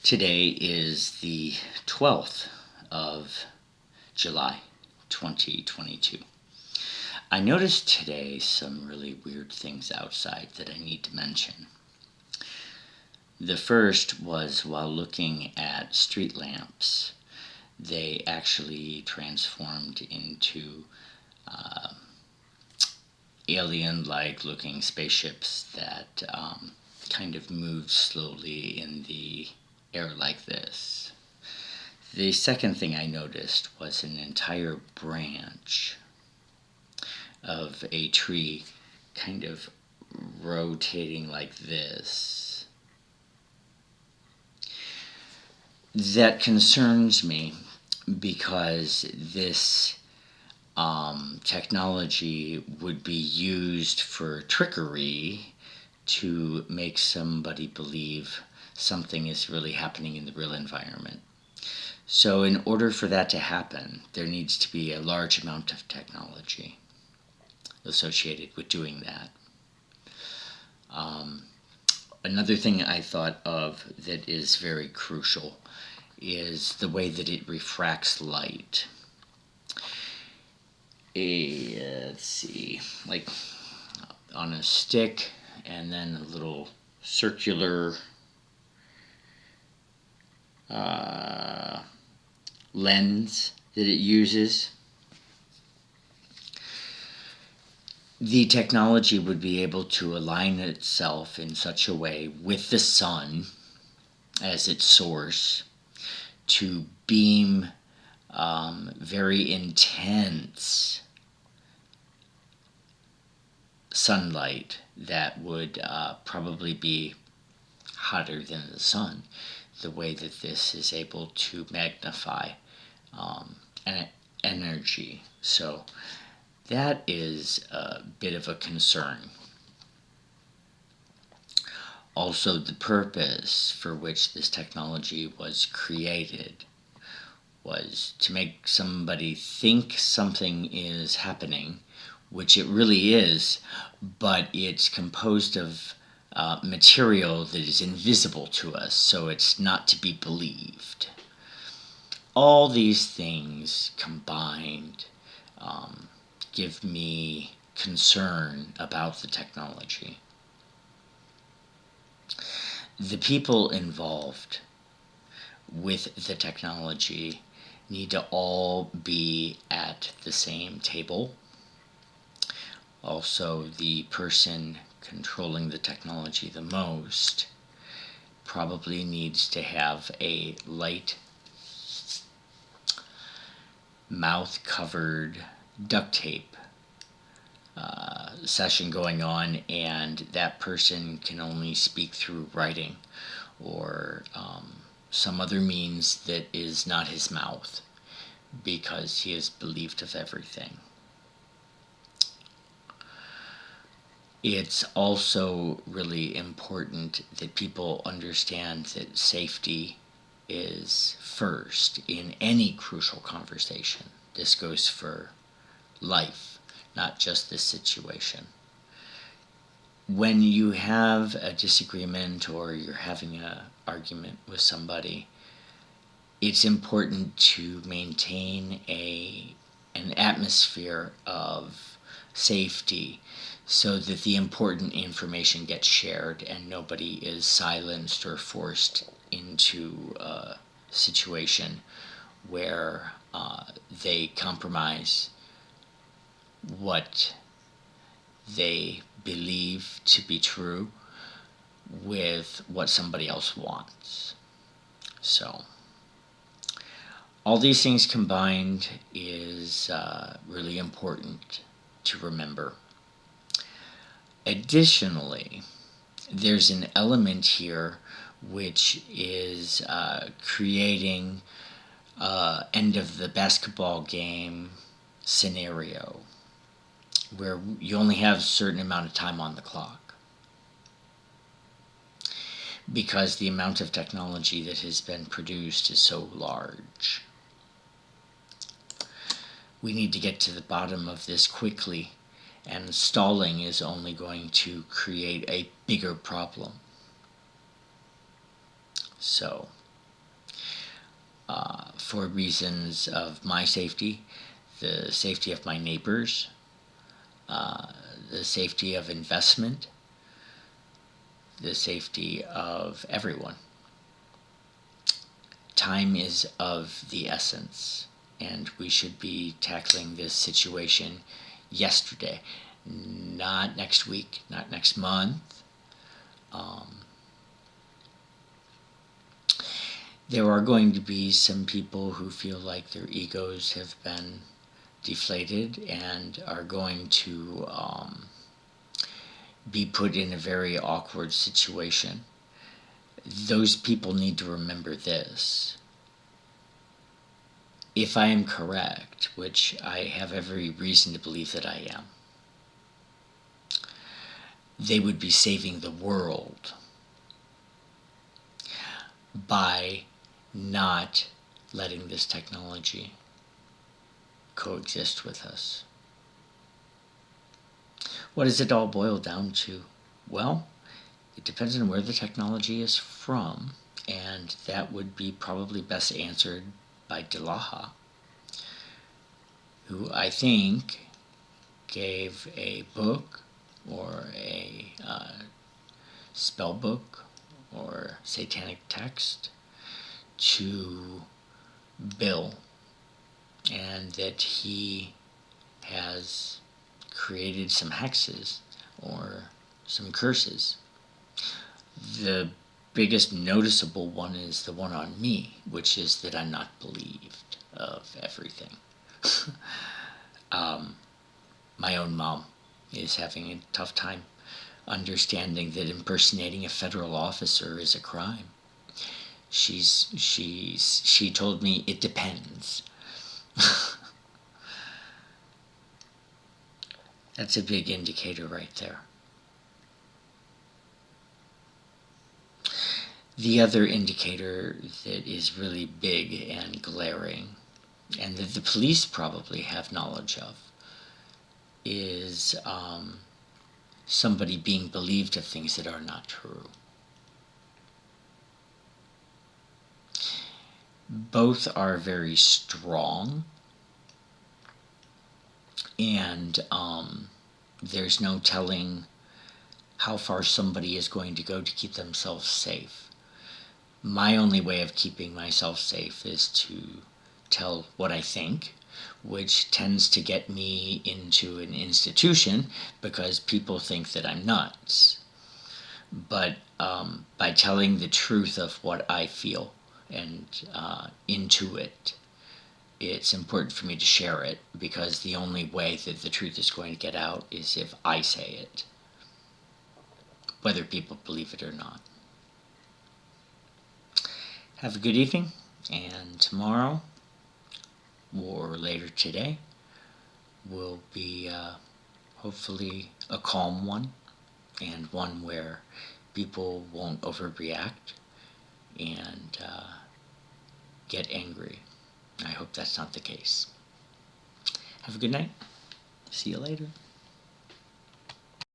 Today is the 12th of July, 2022. I noticed today some really weird things outside that I need to mention. The first was while looking at street lamps. They actually transformed into alien-like looking spaceships that kind of moved slowly in the air like this. The second thing I noticed was an entire branch of a tree kind of rotating like this. That concerns me because this technology would be used for trickery to make somebody believe something is really happening in the real environment. So in order for that to happen, there needs to be a large amount of technology associated with doing that. Another thing I thought of that is very crucial is the way that it refracts light. Let's see, like on a stick and then a little circular lens that it uses. The technology would be able to align itself in such a way with the sun as its source to beam very intense sunlight that would probably be hotter than the sun, the way that this is able to magnify energy. So that is a bit of a concern. Also, the purpose for which this technology was created was to make somebody think something is happening, which it really is, but it's composed of material that is invisible to us, so it's not to be believed. All these things combined give me concern about the technology. The people involved with the technology need to all be at the same table. Also, the person controlling the technology the most probably needs to have a light mouth-covered duct tape session going on, and that person can only speak through writing or some other means that is not his mouth, because he is believed of everything. It's also really important that people understand that safety is first in any crucial conversation. This goes for life, not just this situation. When you have a disagreement or you're having an argument with somebody, it's important to maintain an atmosphere of safety so that the important information gets shared and nobody is silenced or forced into a situation where they compromise what they believe to be true with what somebody else wants. So all these things combined is really important to remember. Additionally, there's an element here which is creating end of the basketball game scenario where you only have a certain amount of time on the clock because the amount of technology that has been produced is so large. We need to get to the bottom of this quickly, and stalling is only going to create a bigger problem. So for reasons of my safety, the safety of my neighbors, the safety of investment, the safety of everyone. Time is of the essence, and we should be tackling this situation yesterday, not next week, not next month. There are going to be some people who feel like their egos have been deflated and are going to be put in a very awkward situation. Those people need to remember this. If I am correct, which I have every reason to believe that I am, they would be saving the world by not letting this technology coexist with us. What does it all boil down to? Well, it depends on where the technology is from, and that would be probably best answered by Delaha, who I think gave a book or a spell book or satanic text to Bill, and that he has created some hexes or some curses. The biggest noticeable one is the one on me, which is that I'm not believed of everything. My own mom is having a tough time understanding that impersonating a federal officer is a crime. She told me it depends. That's a big indicator right there. The other indicator that is really big and glaring, and that the police probably have knowledge of, is somebody being believed of things that are not true. Both are very strong, and there's no telling how far somebody is going to go to keep themselves safe. My only way of keeping myself safe is to tell what I think, which tends to get me into an institution because people think that I'm nuts. But by telling the truth of what I feel and intuit, it's important for me to share it, because the only way that the truth is going to get out is if I say it, whether people believe it or not. Have a good evening, and tomorrow, or later today, will be hopefully a calm one, and one where people won't overreact and get angry. I hope that's not the case. Have a good night. See you later.